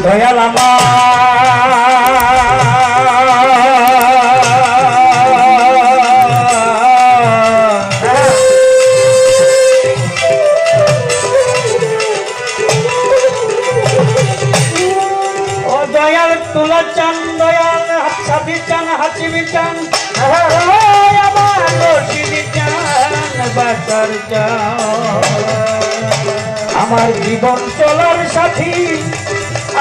দয়াল আমার ও দয়াল তুলা চান দয়াল হাসা বিচান হাসি বিচান আমার রশিদি চান বাসার চান আমার জীবন চলার সাথী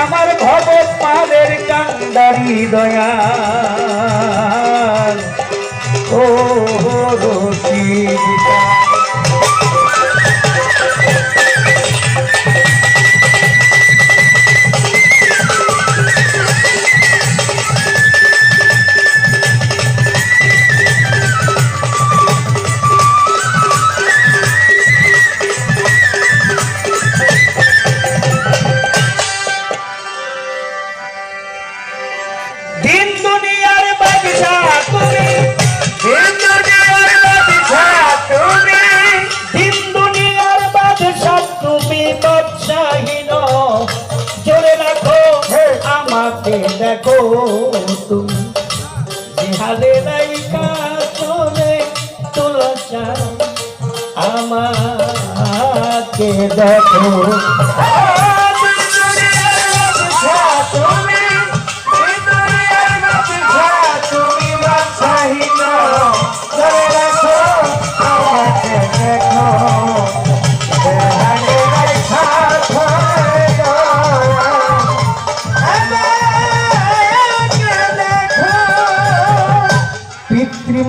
আমার ভব পাদের কান্দারি দয়াল ও রশিদ দেখো তুমি জিহালে নাইকা চলে তুলসা আমাকে দেখো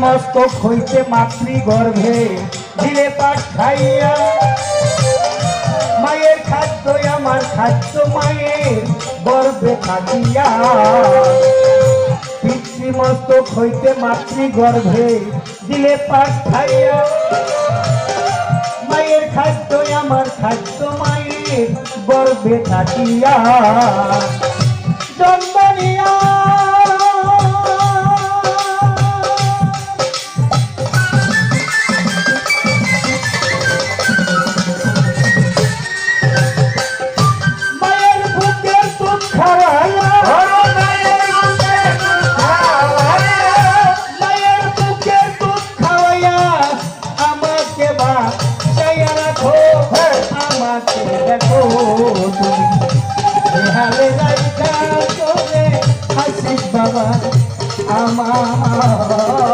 মস্তক হইতে মাতৃ গর্ভে দিলে পাঠ খাইয়া মায়ের খাদ্য আমার খাদ্য মায়ের গর্ভে থাকিয়া পিতৃমস্তক হইতে মাতৃ গর্ভে দিলে পাঠ খাইয়া মায়ের খাদ্য আমার খাদ্য মায়ের গর্ভে থাকিয়া জন্ম নিয়া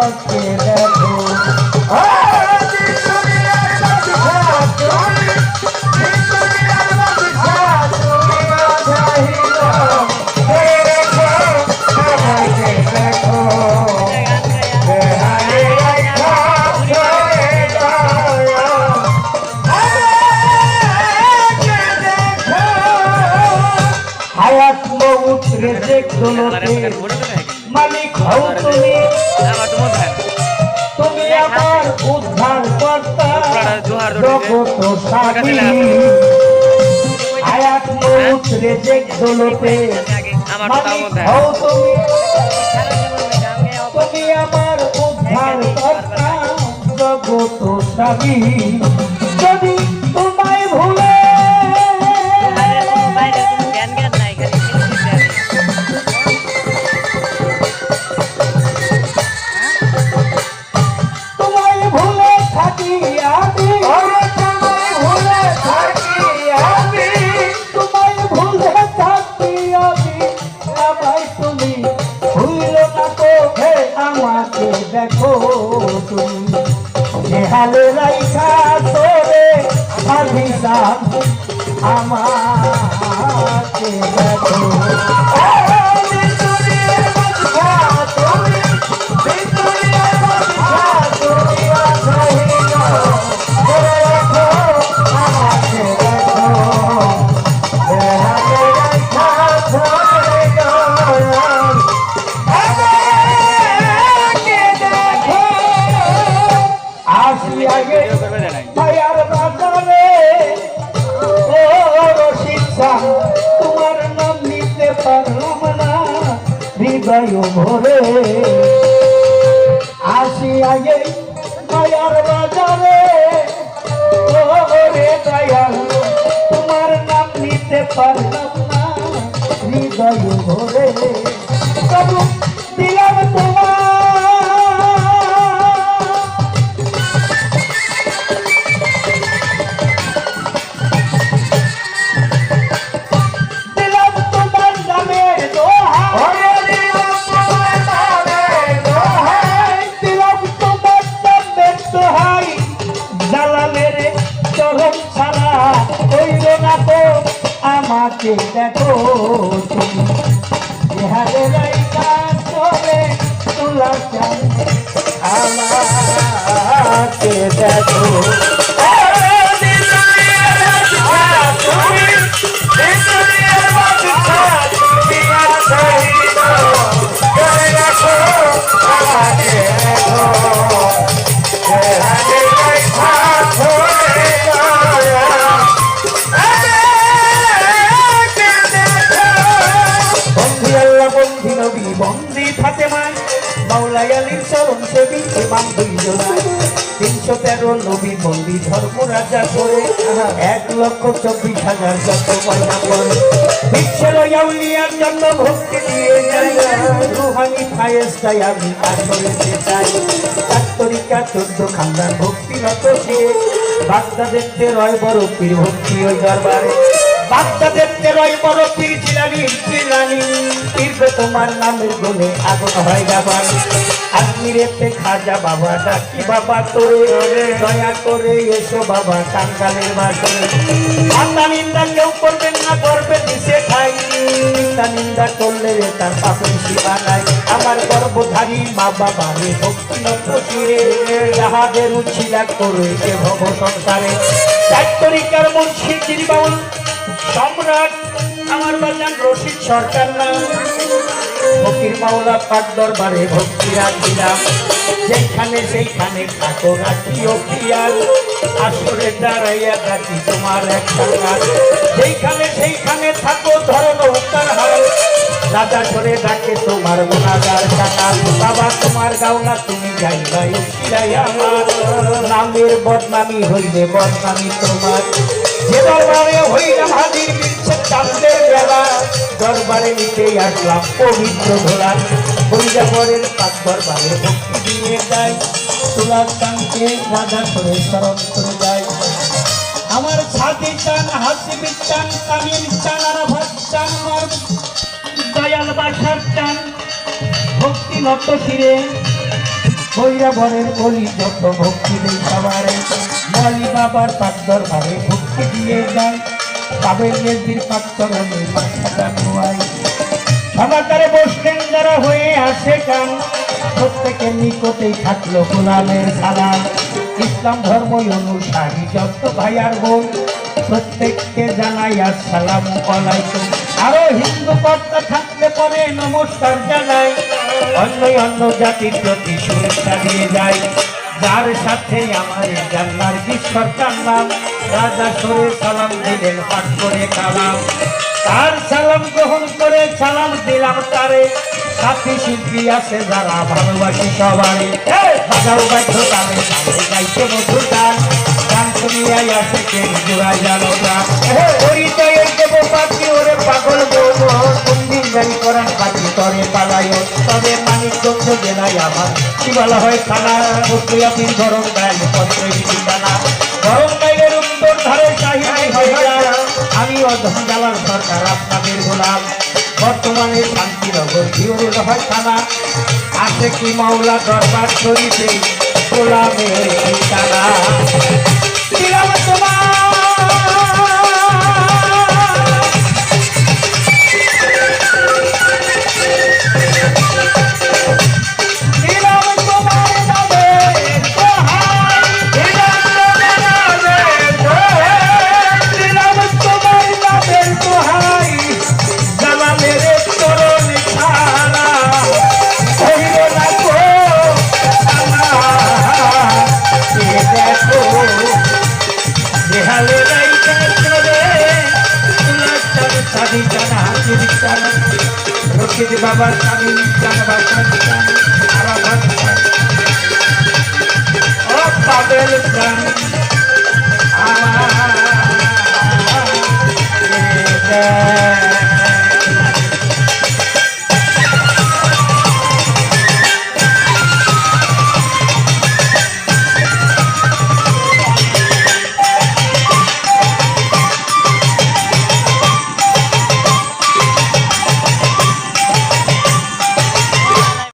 আমাকে দেখো হায়াত মউত রেজেক দোলতে মালিক হও তুমি তুমি আমার উদ্ধার কর্তা জগত সাথী হায়াত মউত রেজেক দোলতে মালিক হও তুমি তুমি আমার উদ্ধার কর্তা জগত সাথী যদি তোমায় ভুলে দেখো তুমি নেহালে রাইখা তোরে আভিসাব আমাকে দেখো তোমার নাম নিতে পারলাম না হৃদয় ভরে আসি আগে মায়ার বাজারে রে দয়াল তোমার নাম নিতে পারলাম না হৃদয়ে ভরে তবু দিলাম তোমার আমাকে দেখো তুমি ইহারে রাইকা চলে তোলা চাই আমাকে দেখো বন্দি ফাতেমায় মাওলাই আলীর চরণ সেবী ইমাম 2 জুলাই 313 নবী বন্দি ধর্মরাজা করে 1,24,000 যত ময়না করে বিশ্বের আউলিয়ার জন্য ভক্তি দিয়ে যাই রুহানি ফায়েস্তায় আমি আসরেতে চাই 4 তরিকা 14 খানদান ভক্তিরত সে বাগদাদেতে রয় বড় পীর ভক্তি ওই দরবারে বাগদাদেতে রয় বড় পীর জিলানি পীর তোমার নামের গুণে আগুন হয় যাবার আজমিরেতে খাজা বাবা ডাকি বাবা তোরে দয়া করে এসো বাবা কাঙ্গালের বাসরে আল্লাহ নিন্দা কেউ করবেন না করবে দিশে খাই নিন্দা করলে তার পাপের সীমা নাই আমার গর্ভধারী মা বাবা রে ভক্তি নত শিরে যাহাদের উচ্ছিলা করে এ ভব সংসারে 4 তরিকার মুন্সি বাউল সম্রাট আমার বাজান রশিদ সরকার নাম ফকির মাওলা পাক দরবারে ভক্তি রাখিলাম যেখানে সেইখানে থাকো রাখিও পিয়ার আসরে দাঁড়াইয়া থাকি তোমার একটা কাজ সেইখানে থাকো ধরো নৌকার হাল রাজা সরে ডাকে তোমার গুণাগার কাকা বাবা তোমার গাওলা তুমি গাইবা উঠিলাই আমার নামের বদনামি হইলে বদনামি তোমার যে দরবারে হইলাম হাজির বিচ্ছেদ চাঁদের বেলা দরবারে নিতে আসলাম পবিত্র ধরা হরিজাবরের পাক দরবারে ভক্তি দিয়ে যায় তুলার টানকে রাজা করে স্মরণ করে যায় আমার ছাতি চান হাসিবি চান তামিল চান আরাফাত চান আমার দয়াল বাসার চান ভক্তি নত শিরে হরিজাবরের বলি যত ভক্তি দেয় সবারে মালি বাবার পাক দরবারে ভক্তি দিয়ে যায় কাবের নেজির পাক চরণে মাথা জানুয়াই সমাচারে বসলেন যারা হয়ে আসে গান প্রত্যেকের নিকটেই থাকলো কোরআনের সালাম ইসলাম ধর্ম অনুসারী যত ভাইয়ার বোন প্রত্যেককে জানাই আসসালামু আলাইকুম আরো হিন্দু কর্তা থাকলে পরে নমস্কার জানাই অন্য জাতির প্রতি শুভেচ্ছা দিয়ে যায় যার সাথে আমার জান্নার কি সরকার নাম রাজা সরে সালাম দিলেন পাঠ করে কালাম তার সালাম গ্রহণ করে সালাম দিলাম তারে সাথী শিল্পী আছে যারা ভালোবাসি সবাই বাজাও বাধ্য তালে গাইতে মধুর গান গান শুনিয়াই আসে কে জোড়ায় জানো গান পরিচয়ের দেব পাখি ওরে পাগল বলবো কোনদিন গাড়ি করার পাখি তরে পালায় তবে মানিকগঞ্জ জেলায় আমার কি বলা হয় থানা বস্তুয়াপির গরম গাইল পত্রের ঠিকানা গরম গাইলের উত্তর ধারে শাহিনী হইয়া আমি অধম জালার সরকার আপনাদের গোলাম বর্তমানে শান্তিনগর জিওরুল হয় থানা আছে কি মাওলা দরবার শরীফে গোলামের ঠিকানা দিলাম তোমার বাবার স্বামী পাবেল আমার